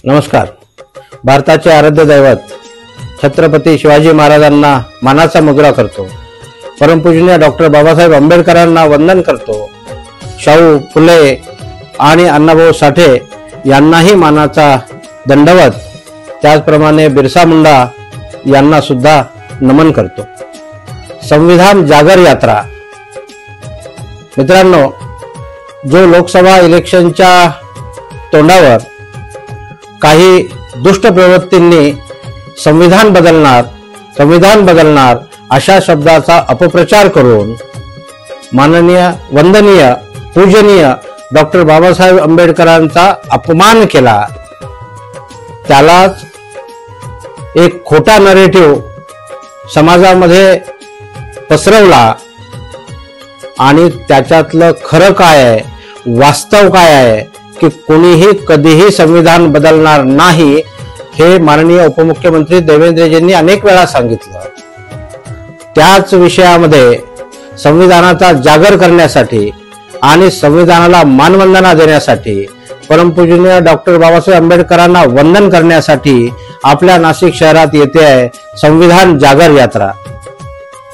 नमस्कार। भारताचे आराध्य दैवत छत्रपती शिवाजी महाराजांना मानाचा मुजरा करतो। परमपूजनीय डॉक्टर बाबासाहेब आंबेडकरांना वंदन करतो। शाहू फुले आणि अण्णाभाऊ साठे यांनाही मानाचा दंडवत, त्याचप्रमाणे बिरसा मुंडा यांना सुद्धा नमन करतो। संविधान जागर यात्रा। मित्रांनो, जो लोकसभा इलेक्शनच्या तोंडावर काही दुष्ट प्रवृत्तींनी संविधान बदलणार अशा शब्दाचा अपप्रचार करून माननीय वंदनीय पूजनीय डॉक्टर बाबासाहेब आंबेडकरांचा अपमान केला, त्यालाच एक खोटा नरेटिव्ह समाजामध्ये पसरवला आणि त्याच्यातलं खरं काय आहे, वास्तव काय आहे की कोणीही कधीही संविधान बदलणार नाही हे माननीय उपमुख्यमंत्री देवेंद्रजींनी अनेक वेळा सांगितलं। त्याच विषयामध्ये संविधानाचा जागर करण्यासाठी आणि संविधानाला मानवंदना देण्यासाठी, परमपूजनीय डॉक्टर बाबासाहेब आंबेडकरांना वंदन करण्यासाठी आपल्या नाशिक शहरात येते आहे संविधान जागर यात्रा।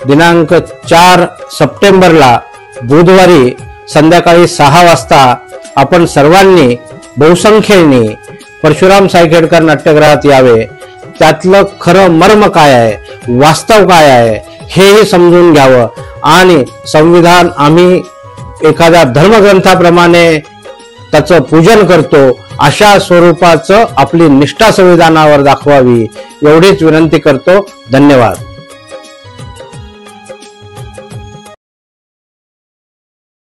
दिनांक 4 सप्टेंबरला बुधवारी संध्याकाळी 6 वाजता आपण सर्वांनी बहुसंख्येने परशुराम सायखेडकर नाट्यगृहात यावे। त्यातलं खरं मर्म काय आहे, वास्तव काय आहे हेही समजून घ्यावं आणि संविधान आम्ही एखाद्या धर्मग्रंथाप्रमाणे त्याचं पूजन करतो अशा स्वरूपाचं आपली निष्ठा संविधानावर दाखवावी एवढीच विनंती करतो। धन्यवाद।